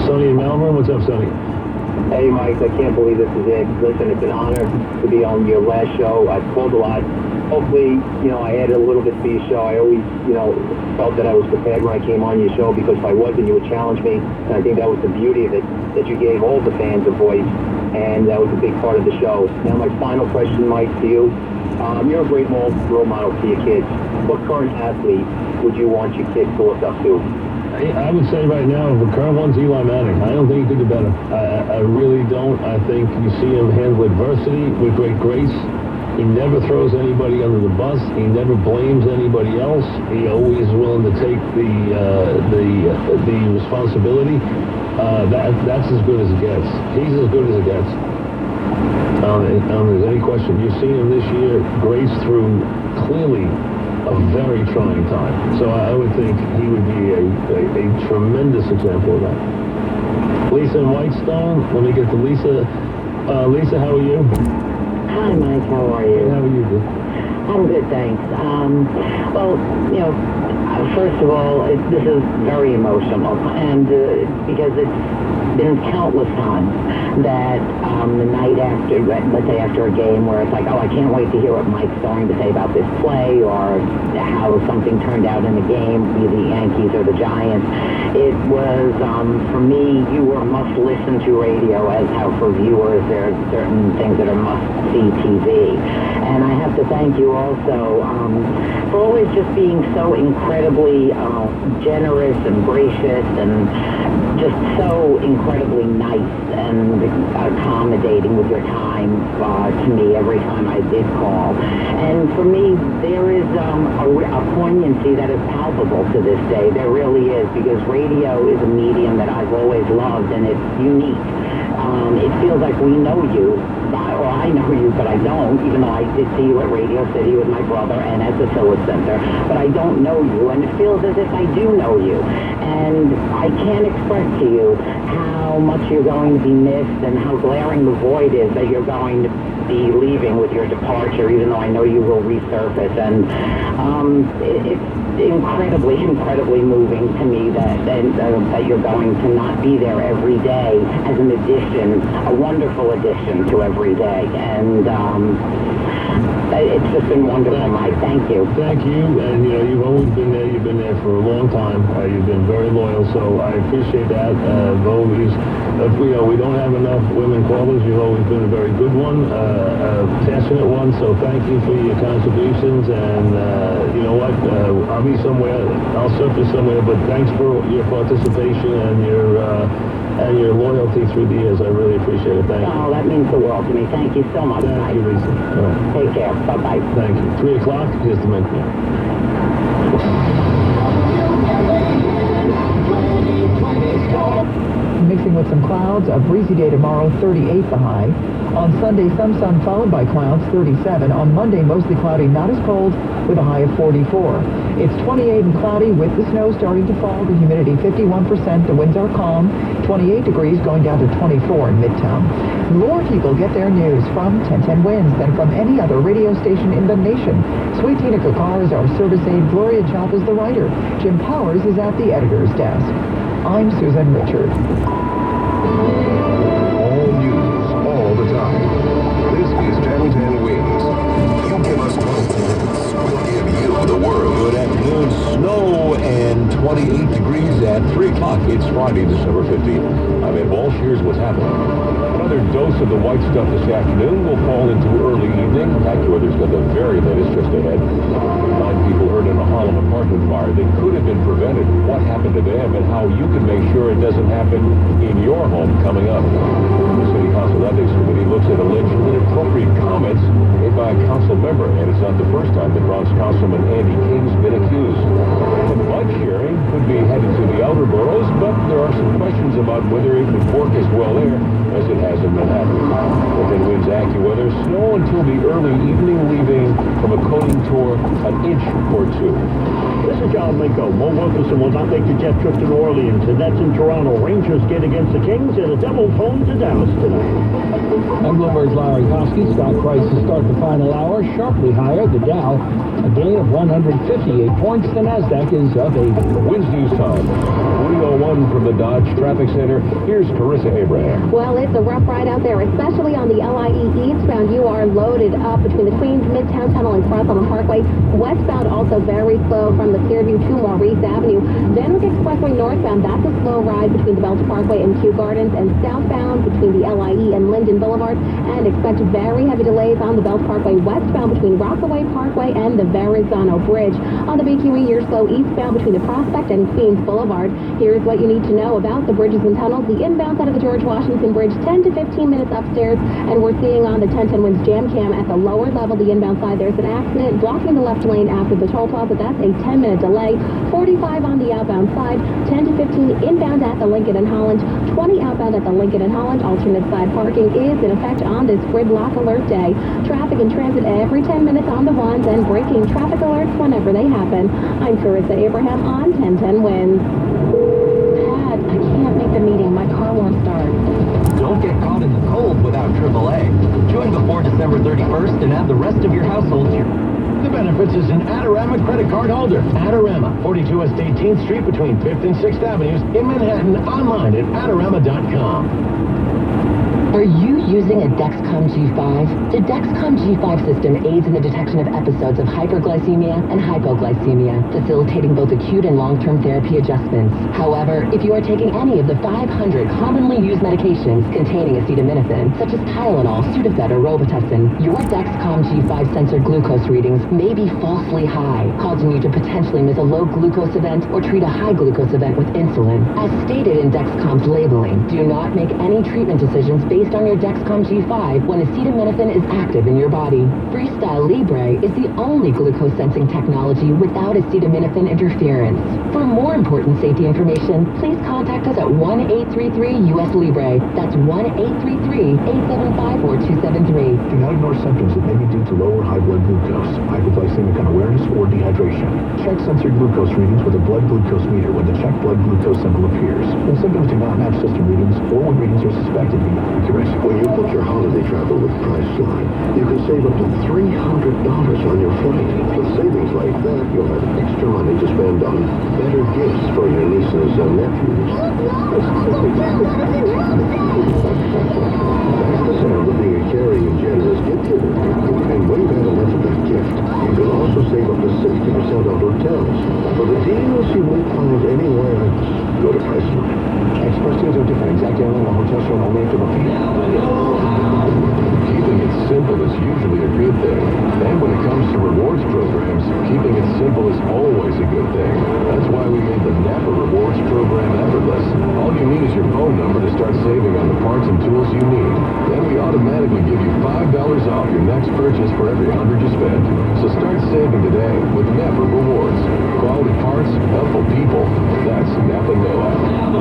Sonny in Melbourne, what's up, Sonny? Hey, Mike, I can't believe this is it. Listen, it's an honor to be on your last show. I've called a lot hopefully, I added a little bit to your show. I always, felt that I was prepared when I came on your show, because if I wasn't, you would challenge me. And I think that was the beauty of it, that you gave all the fans a voice, and that was a big part of the show. Now, my final question, Mike, to you. You're a great role model to your kids. What current athlete would you want your kids to look up to? I would say right now, the current one's Eli Manning. I don't think he could do better. I really don't. I think you see him handle adversity with great grace. He never throws anybody under the bus. He never blames anybody else. He always is willing to take the responsibility. That's as good as it gets. He's as good as it gets. I don't think there's any question. You've seen him this year grace through clearly a very trying time. So I would think he would be a tremendous example of that. Lisa in Whitestone. Let me get to Lisa. Lisa, how are you? Hi, Mike. How are you? How are you, good? I'm good, thanks. First of all, this is very emotional, and because it's been countless times that the night after, let's say after a game, where it's like, oh, I can't wait to hear what Mike's going to say about this play, or how something turned out in the game, be the Yankees or the Giants. It was, for me, you were must-listen to radio, as how for viewers there are certain things that are must-see TV. And I have to thank you also for always just being so incredibly generous and gracious, and just so incredibly nice and accommodating with your time to me every time I did call. And for me, there is a poignancy that is palpable to this day. There really is, because radio is a medium that I've always loved, and it's unique. It feels like we know you, or I know you, but I don't, even though I did see you at Radio City with my brother and at the Phillips Center, but I don't know you, and it feels as if I do know you. And I can't express to you how much you're going to be missed, and how glaring the void is that you're going to be leaving with your departure, even though I know you will resurface. And it's incredibly moving to me that you're going to not be there every day as an addition, a wonderful addition to every day. And it's just been wonderful, Mike. Thank you. Thank you. And you've always been there. You've been there for a long time. You've been very loyal, so I appreciate that. If we don't have enough women callers, you've always been a very good one, passionate one. So thank you for your contributions. And you know what? I'll be somewhere. I'll surface somewhere. But thanks for your participation and your loyalty through the years. I really appreciate it. Thank you. Oh, that means the world to me. Thank you so much, Mike. Thank you, Lisa. All right. Take care. Bye-bye. Thank you. 3 o'clock. Here's the mention. Mixing with some clouds, a breezy day tomorrow, 38 the high. On Sunday, some sun followed by clouds, 37. On Monday, mostly cloudy, not as cold, with a high of 44. It's 28 and cloudy with the snow starting to fall, the humidity 51%, the winds are calm, 28 degrees going down to 24 in Midtown. More people get their news from 1010 Winds than from any other radio station in the nation. Sweet Tina Kakar is our service aide, Gloria Chop is the writer, Jim Powers is at the editor's desk. I'm Susan Richard. All news, all the time. This is 1010 Winds. You give us 12 minutes, we'll give you the world. Good afternoon. Snow and 28 degrees at 3 o'clock. It's Friday, December 15th. I'm Ed Walsh. Here's what's happening. Another dose of the white stuff this afternoon will fall into early evening. AccuWeather's got the very latest just ahead. 9 people hurt in a Harlem apartment fire that could have been prevented. What happened to them and how you can make sure it doesn't happen in your home coming up. The City Council Ethics Committee looks at alleged inappropriate comments made by a council member, and it's not the first time that Bronx Councilman Andy King's been accused. The bike sharing could be headed to the outer boroughs, but there are some questions about whether it would work as well there as it has in Manhattan. Within Winds AccuWeather, snow until the early evening, leaving from a coating tour an inch or 2. This is John Minko. Mo Wilkerson will not make the jet trip to New Orleans. The Nets in Toronto. Rangers get against the Kings, and the Devils home to Dallas tonight. I'm Bloomberg's Larry Hosky. Stock prices start the final hour sharply higher. The Dow, a gain of 158 points. The Nasdaq is up 8. Winds News Time. 3:01 from the Dodge Traffic Center. Here's Carissa Abraham. Well, it's a rough ride out there, especially on the LIE eastbound. You are loaded. loaded up between the Queens Midtown Tunnel and Cross on the Parkway. Westbound also very slow from the Clearview to Maurice Avenue. Van Wyck Expressway northbound, that's a slow ride between the Belts Parkway and Kew Gardens, and southbound between the LIE and Linden Boulevard. And expect very heavy delays on the Belts Parkway westbound between Rockaway Parkway and the Verrazano Bridge. On the BQE, you're slow eastbound between the Prospect and Queens Boulevard. Here's what you need to know about the bridges and tunnels. The inbound side of the George Washington Bridge, 10 to 15 minutes upstairs, and we're seeing on the 1010 Winds Jam Cam at the lower level, the inbound side, there's an accident blocking the left lane after the toll plaza. That's a 10-minute delay. 45 on the outbound side, 10 to 15 inbound at the Lincoln and Holland, 20 outbound at the Lincoln and Holland. Alternate side parking is in effect on this gridlock alert day. Traffic and transit every 10 minutes on the ones, and breaking traffic alerts whenever they happen. I'm Carissa Abraham on 1010 Winds. Pat, I can't make the meeting. My car won't start. Don't get caught in the cold without AAA. Join before December 31st and add the rest of your household to your... The Benefits is an Adorama credit card holder. Adorama, 42 West 18th Street between 5th and 6th Avenues in Manhattan. Online at Adorama.com. Are you using a Dexcom G5? The Dexcom G5 system aids in the detection of episodes of hyperglycemia and hypoglycemia, facilitating both acute and long-term therapy adjustments. However, if you are taking any of the 500 commonly used medications containing acetaminophen, such as Tylenol, Sudafed, or Robitussin, your Dexcom G5 sensor glucose readings may be falsely high, causing you to potentially miss a low glucose event or treat a high glucose event with insulin. As stated in Dexcom's labeling, do not make any treatment decisions based on your Dexcom G5 when acetaminophen is active in your body. Freestyle Libre is the only glucose sensing technology without acetaminophen interference. For more important safety information, please contact us at 1-833-US-LIBRE. That's 1-833-875-4273. Do not ignore symptoms that may be due to low or high blood glucose, hypoglycemic unawareness, or dehydration. Check sensor glucose readings with a blood glucose meter when the check blood glucose symbol appears. When symptoms do not match system readings, or when readings are suspected to be inaccurate. When you book your holiday travel with Priceline, you can save up to $300 on your flight. With savings like that, you'll have extra money to spend on better gifts for your nieces and nephews. That's the sound of being a caring and generous gift giver. And when you've had enough of that gift, you can also save up to 60% on hotels. For the deals you won't find anywhere else, go to Priceline. Express deals are different. Exact deal in a hotel shown only after booking. Keeping it simple is usually a good thing. And when it comes to rewards programs, keeping it simple is always a good thing. That's why we made the NAPA Rewards program effortless. All you need is your phone number to start saving on the parts and tools you need. Then we automatically give you $5 off your next purchase for every 100 you spend. So start saving today with NAPA Rewards. Quality parts, helpful people. That's NAPA Know-How.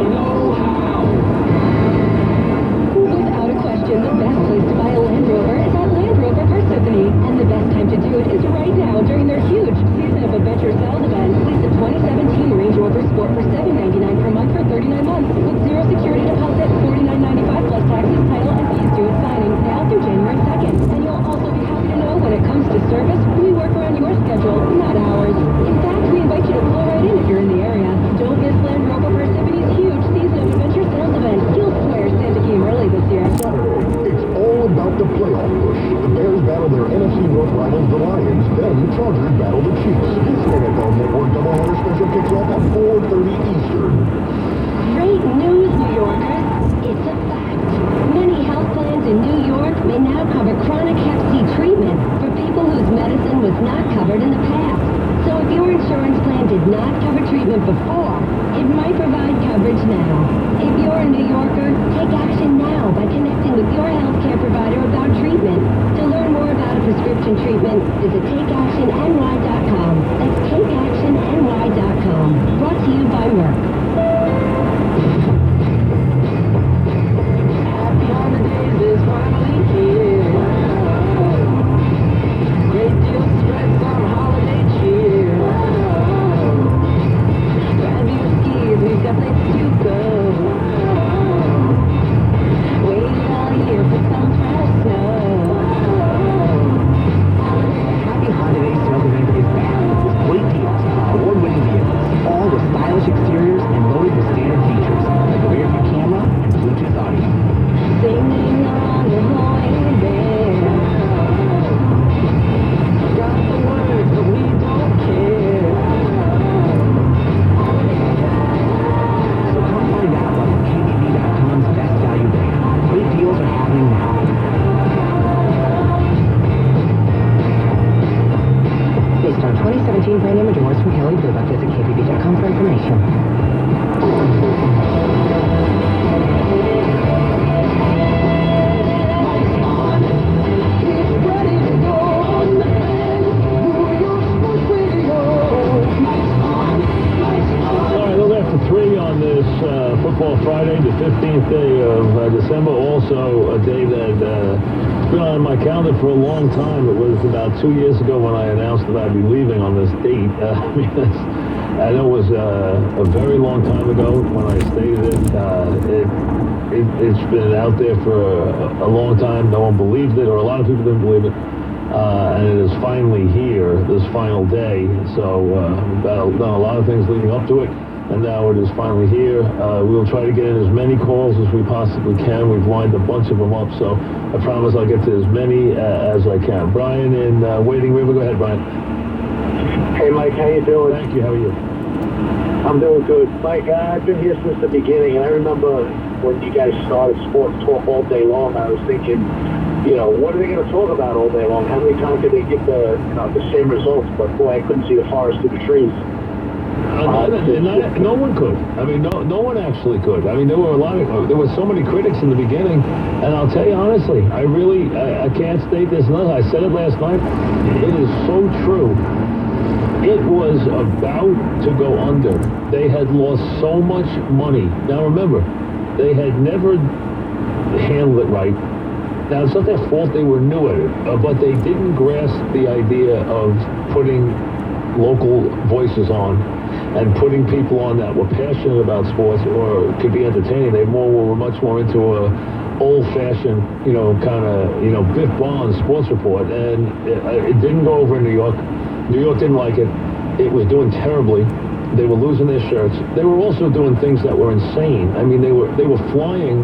Without a question, the best place to buy a Land Rover is at Land Rover Parsippany. And the best time to do it is right now during their huge Season of Adventure sales event. Lease a 2017 Range Rover Sport for $799 per month for 39 months. With zero security deposit, $49.95 plus taxes, title, and fees due at signing. Now through January 2nd. And you'll also be happy to know when it comes to service, we work around your schedule, not ours. In fact, we invite you to pull right in if you're in the area. Don't miss Land Rover Parsippany's huge Season of Adventure sales event. You'll swear Santa came early this year. Saturday, it's all about the playoff push. The Bears battle their NFC North rivals, the Lions. Then the Chargers battle the Chiefs. This NFL Network doubleheader special kicks off at 4:30 Eastern. Great news, New Yorkers. It's a fact. Many health plans in New York may now cover chronic Hep C treatment for people whose medicine was not covered in the past. So if your insurance plan did not cover treatment before, it might provide coverage now. If you're a New Yorker, take action now by connecting with your healthcare provider about treatment. To learn more about a prescription treatment, visit TakeActionNY.com. That's TakeActionNY.com. Brought to you by Merck. Happy holidays is finally here. Great deal spreads on holiday cheer. Grab your skis, we've got places to go. Waited all year for some fresh snow. Happy holidays. also a day that it's been on my calendar for a long time. It was about 2 years ago when I announced that I'd be leaving on this date. I know it was a very long time ago when I stated it. It's been out there for a long time. No one believed it, or a lot of people didn't believe it. And it is finally here, this final day. So we've done a lot of things leading up to it, and now it is finally here. We'll try to get in as many calls as we possibly can. We've lined a bunch of them up, so I promise I'll get to as many as I can. Brian in Wading River. Go ahead, Brian. Hey, Mike, how you doing? Thank you. How are you? I'm doing good. Mike, I've been here since the beginning, and I remember when you guys started Sports Talk all day long, I was thinking, you know, what are they going to talk about all day long? How many times could they get the same results? But boy, I couldn't see the forest through the trees. No one could. I mean, no one actually could. I mean, there were so many critics in the beginning, and I'll tell you honestly, I can't state this enough. I said it last night. It is so true. It was about to go under. They had lost so much money. Now remember, they had never handled it right. Now, it's not their fault they were new at it, but they didn't grasp the idea of putting local voices on and putting people on that were passionate about sports or could be entertaining. They were much more into a old-fashioned, kind of, Biff Bonds sports report, and it didn't go over in New York. New York didn't like it. It was doing terribly. They were losing their shirts. They were also doing things that were insane. I mean, they were flying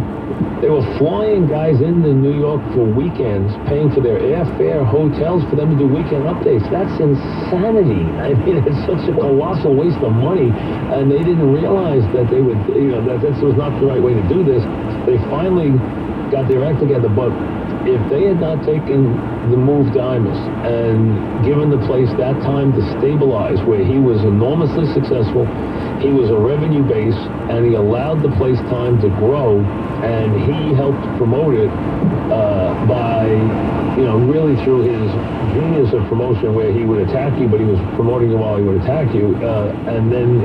guys into New York for weekends, paying for their airfare, hotels for them to do weekend updates. That's insanity. I mean, it's such a colossal waste of money, and they didn't realize that they would, that this was not the right way to do this. They finally got their act together, but if they had not taken the move Dimas and given the place that time to stabilize, where he was enormously successful, he was a revenue base, and he allowed the place time to grow, and he helped promote it by, really through his genius of promotion, where he would attack you, but he was promoting you while he would attack you, and then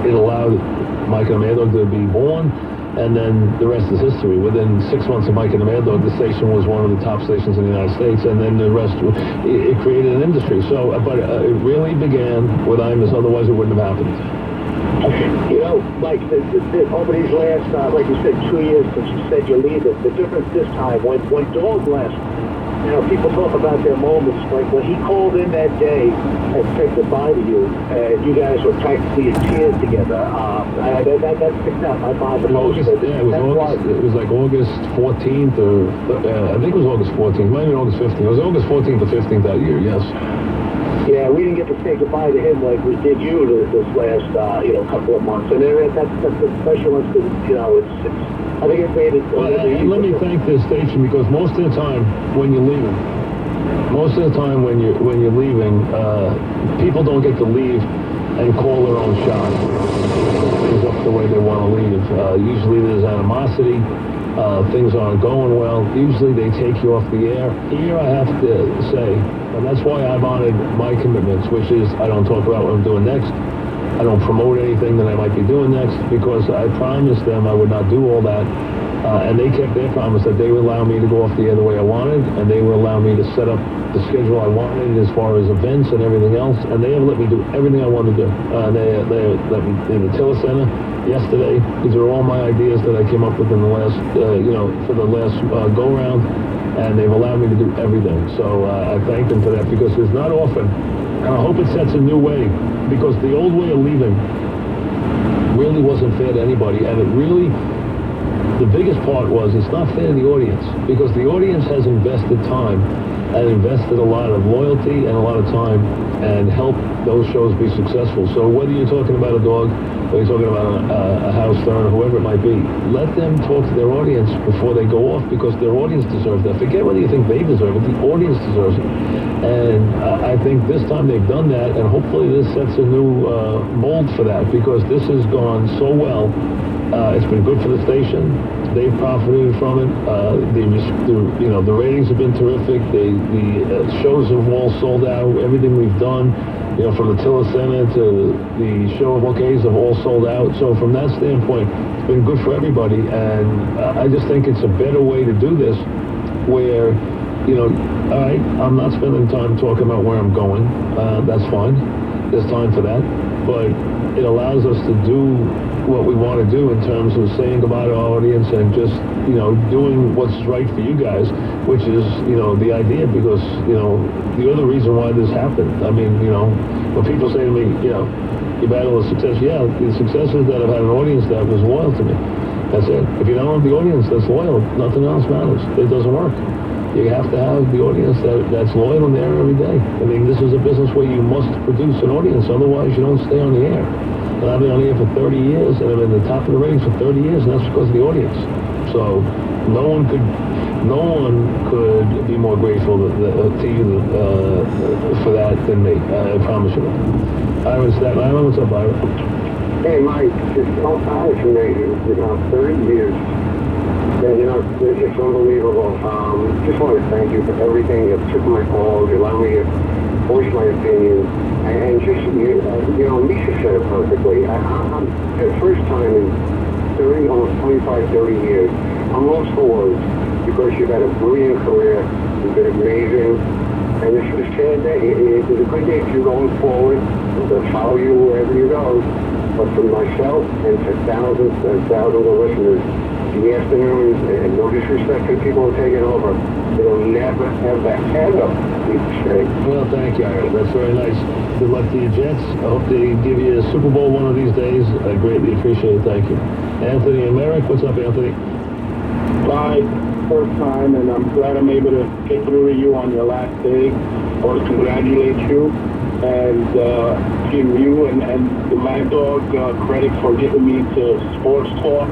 it allowed Mike and the Mad Dog to be born. And then the rest is history. Within 6 months of Mike and the Mad Dog, the station was one of the top stations in the United States, and then the rest, it created an industry. So, but it really began with Imus, otherwise it wouldn't have happened. Mike, over these last, like you said, 2 years since you said you're leaving, the difference this time, when Dog left, people talk about their moments, like when he called in that day and said goodbye to you, and you guys were practically in tears together. That sticks out my mind the most. It was like August 14th, or I think it was August 14th, might have been August 15th. It was August 14th or 15th that year, yes. Yeah, we didn't get to say goodbye to him like we did you this last, couple of months. And that's the special instance, I think it made it... Well, let me thank this station, because most of the time when you're leaving, people don't get to leave and call their own shot. Things up the way they want to leave. Usually there's animosity. Things aren't going well. Usually they take you off the air. Here I have to say, and that's why I've honored my commitments, which is I don't talk about what I'm doing next. I don't promote anything that I might be doing next, because I promised them I would not do all that. And they kept their promise that they would allow me to go off the air the way I wanted, and they would allow me to set up the schedule I wanted as far as events and everything else, and they have let me do everything I wanted to do. They let me in the Tiller Center yesterday. These are all my ideas that I came up with in the last, for the last go-round, and they've allowed me to do everything. So I thank them for that, because it's not often, and I hope it sets a new way, because the old way of leaving really wasn't fair to anybody, and it really... The biggest part was it's not fair to the audience, because the audience has invested time and invested a lot of loyalty and a lot of time and helped those shows be successful. So whether you're talking about a dog or you're talking about a Howard Stern or whoever it might be, let them talk to their audience before they go off, because their audience deserves that. Forget whether you think they deserve it, the audience deserves it. And I think this time they've done that, and hopefully this sets a new mold for that, because this has gone so well. It's been good for the station. they've profited from it. The ratings have been terrific. The shows have all sold out. Everything we've done, from the Tiller Center to the show of bouquets have all sold out. So from that standpoint, it's been good for everybody. And I just think it's a better way to do this where, all right, I'm not spending time talking about where I'm going. That's fine. There's time for that. But it allows us to do what we want to do in terms of saying goodbye to our audience and just, doing what's right for you guys, which is, the idea, because, the other reason why this happened. I mean, when people say to me, you've had all the success. Yeah, the success is that I've had an audience that was loyal to me. That's it. If you don't have the audience that's loyal, nothing else matters. It doesn't work. You have to have the audience that's loyal and there every day. I mean, this is a business where you must produce an audience, otherwise you don't stay on the air. And I've been on the air for 30 years, and I'm in the top of the ratings for 30 years, and that's because of the audience. So no one could be more grateful to you for that than me. I promise you that. Ira, Staten Island, what's up, Ira? Hey, Mike, it's amazing. 30 years. And, it's unbelievable. Just want to thank you for everything. You took my calls, you allowed me to voice my opinion. And just, Misha said it perfectly. I'm the first time in 30 years, I'm lost for words because you've had a brilliant career. You've been amazing. And this is a sad day. It is a good day for you going forward. They'll follow you wherever you go. But for myself and for thousands and thousands of listeners, the afternoons, and no disrespect to people who are taking over, they'll never, ever, ever be the same. Well, thank you, Ira. That's very nice. Good luck to your Jets. I hope they give you a Super Bowl one of these days. I greatly appreciate it. Thank you. Anthony and Merrick, what's up, Anthony? Bye. First time, and I'm glad I'm able to get through to you on your last day. I want to congratulate you and give you and the Mad Dog credit for getting me to sports talk.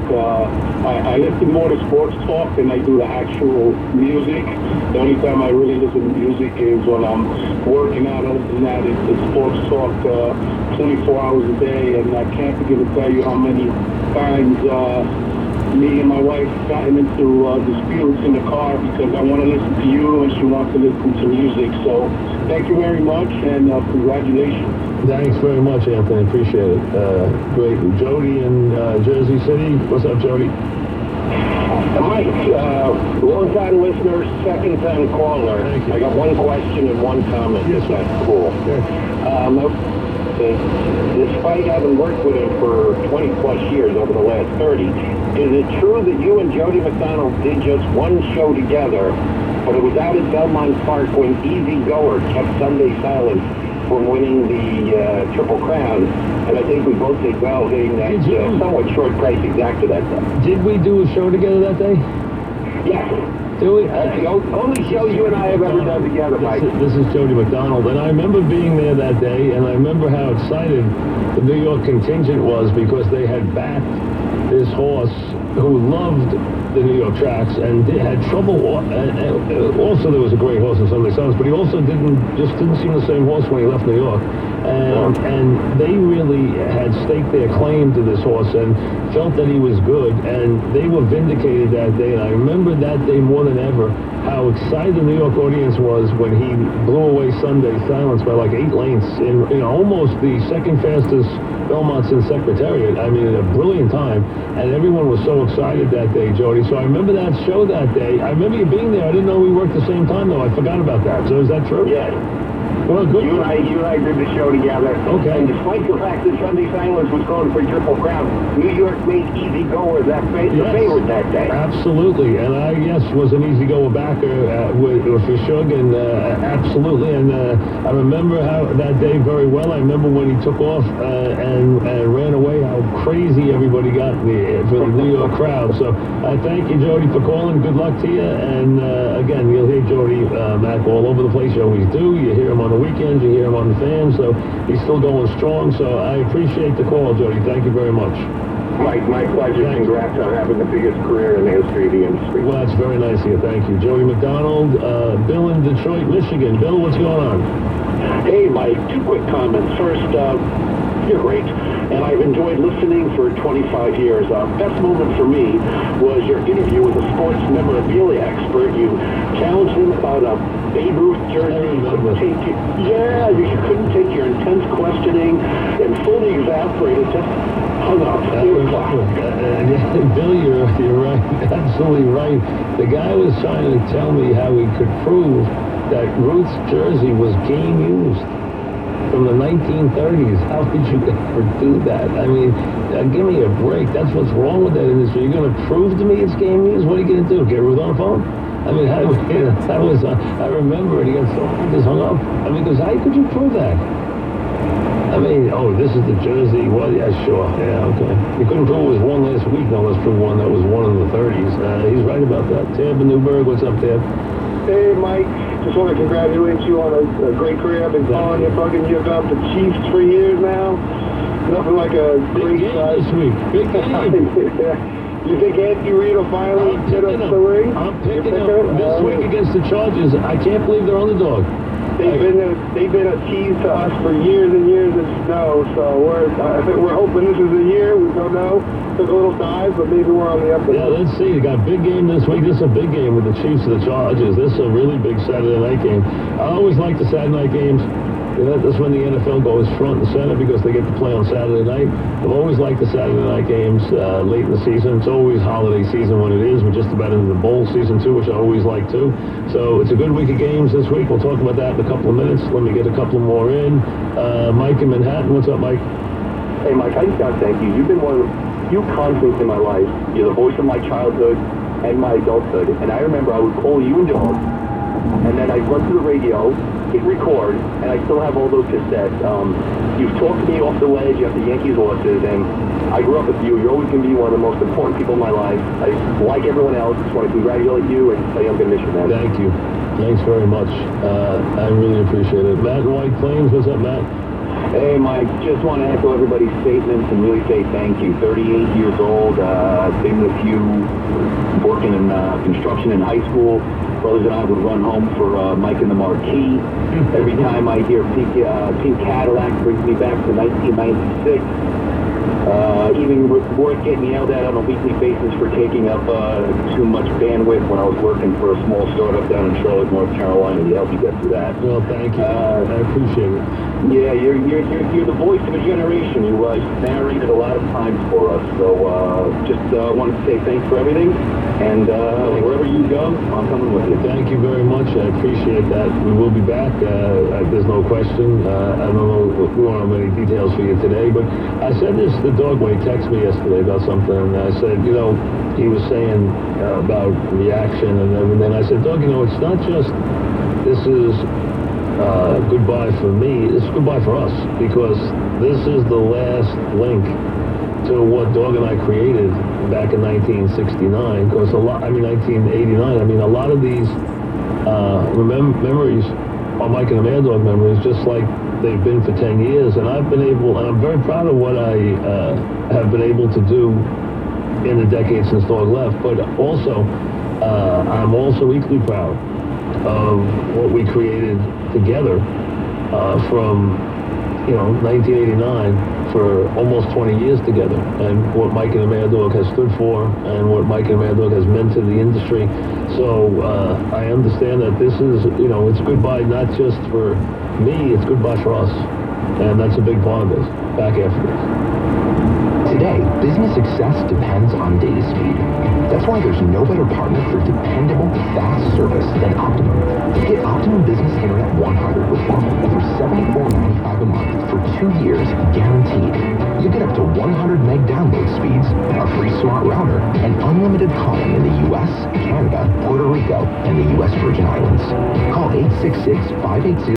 I listen more to sports talk than I do the actual music. The only time I really listen to music is when I'm working out. Other than that, it's sports talk 24 hours a day, and I can't begin to tell you how many times me and my wife gotten into disputes in the car because I want to listen to you and she wants to listen to music. So thank you very much, and congratulations. Thanks very much, Anthony. Appreciate it. Great. Jody in Jersey City. What's up, Jody? Mike, long-time listener, second-time caller. I got one question and one comment. Yes, that's cool. Despite having worked with him for 20-plus years over the last 30, is it true that you and Jody McDonald did just one show together, but it was out at Belmont Park when Easy Goer kept Sunday Silence from winning the Triple Crown? And I think we both did well, hitting that somewhat short price exacta that day. Did we do a show together that day? Yes. Do we? That's the only show you and I have ever done together, Mike. This is Jody McDonald, and I remember being there that day, and I remember how excited the New York contingent was because they had backed this horse who loved the New York tracks and had trouble. Also, there was a great horse in Sunday Silence, but he also didn't seem the same horse when he left New York. And they really had staked their claim to this horse and felt that he was good, and they were vindicated that day. And I remember that day more than ever how excited the New York audience was when he blew away Sunday Silence by like 8 lengths in almost the second fastest Belmont since Secretariat. I mean, a brilliant time, and everyone was so excited that day, Jody. So I remember that show that day. I remember you being there. I didn't know we worked the same time, though. I forgot about that. So is that true? Yeah. Well, good. You and I did the show together. Okay. And despite the fact that Sunday Silence was going for Triple Crown, New York made Easy Goer the favorite that day. Absolutely. And I, was an Easy Goer backer for Shug, and absolutely. And I remember how that day very well. I remember when he took off and ran away, how crazy everybody got for the New York crowd. So I thank you, Jody, for calling. Good luck to you. And again, you'll hear Jody Mack all over the place. You always do. You hear him on the weekends, you hear him on the fans, so he's still going strong. So I appreciate the call, Jody. Thank you very much. Mike, my pleasure. Congrats on having the biggest career in the history of the industry. Well, that's very nice of you. Thank you. Jody McDonald, Bill in Detroit, Michigan. Bill, what's going on? Hey, Mike, 2 quick comments. First, You're great. And I've enjoyed listening for 25 years. Best moment for me was your interview with a sports memorabilia expert. You challenged him about a Babe Ruth jersey. You couldn't take your intense questioning and fully exasperated, just hung up. Bill, you're right. Absolutely right. The guy was trying to tell me how he could prove that Ruth's jersey was game used from the 1930s. How could you ever do that? I mean, give me a break. That's what's wrong with that industry. You're going to prove to me it's game used? What are you going to do? Get Ruth on the phone? I mean, I remember it. He got so just hung up. I mean, because how could you prove that? I mean, oh, this is the jersey. Well, yeah, sure. Yeah, okay. You couldn't prove it was one last week. No, let's prove one that was one in the 30s. He's right about that. Tab in Newburgh, what's up, Tab? Hey, Mike. Just want to congratulate you on a great career. I've been following you, you've been the Chiefs for years now. Nothing like a great game this week. Big game. You think Andy Reid will finally get us the ring? I'm picking them this week against the Chargers. I can't believe they're underdog. They've been a tease to us for years and years of snow, so we're hoping this is the year. We don't know. Took a little dive, but maybe we're on the up. Yeah, let's see. You got a big game this week. This is a big game with the Chiefs and the Chargers. This is a really big Saturday night game. I always like the Saturday night games. That's when the NFL goes front and center because they get to play on Saturday night. I've always liked the Saturday night games late in the season. It's always holiday season when it is. We're just about into the bowl season, too, which I always like, too. So it's a good week of games this week. We'll talk about that in a couple of minutes. Let me get a couple more in. Mike in Manhattan. What's up, Mike? Hey, Mike, I just got to thank you. You've been one of the few constants in my life. You're the voice of my childhood and my adulthood. And I remember I would call you and Dog, and then I'd run to the radio, hit record, and I still have all those cassettes. You've talked me off the ledge after Yankees losses, and I grew up with you. You're always going to be one of the most important people in my life. I, like everyone else, just want to congratulate you and tell you I'm going to miss you, man. Thank you. Thanks very much. I really appreciate it. Matt in White Plains, what's up, Matt? Hey, Mike, just want to echo everybody's statements and really say thank you. 38 years old, been with you, working in construction in high school. Brothers and I would run home for Mike and the Marquee. Every time I hear Pink Cadillac, brings me back to 1996. Even worth getting yelled at on a weekly basis for taking up too much bandwidth when I was working for a small startup down in Charlotte, North Carolina. To help you get through that. Well, thank you. I appreciate it. Yeah, you're the voice of a generation. You narrated a lot of times for us. So just wanted to say thanks for everything. And wherever you go, I'm coming with you. Thank you very much. I appreciate that. We will be back. There's no question. I don't know. We won't have many details for you today, but I said this to the dog when he texted me yesterday about something, and I said, he was saying about reaction and everything. I said, Doug, it's not just this is goodbye for me. It's goodbye for us because this is the last link to what Dog and I created back in 1969. Because 1989. I mean, a lot of these memories are Mike and the Mad Dog memories, just like they've been for 10 years. And I've been able, and I'm very proud of what I have been able to do in the decade since Dog left. But also, I'm also equally proud of what we created together from 1989 for almost 20 years together, and what Mike and the Mad Dog has stood for and what Mike and the Mad Dog has meant to the industry. So I understand that this is, it's goodbye not just for me, it's goodbye for us, and that's a big part of this. Back after this. Today, business success depends on data speed. That's why there's no better partner for dependable, fast service than Optimum. Get Optimum Business Internet 100 with Bumble for $74.95 a month for 2 years guaranteed. You get up to 100 meg download speeds, a free smart router, and unlimited calling in the U.S., Canada, Puerto Rico, and the U.S. Virgin Islands. Call 866-580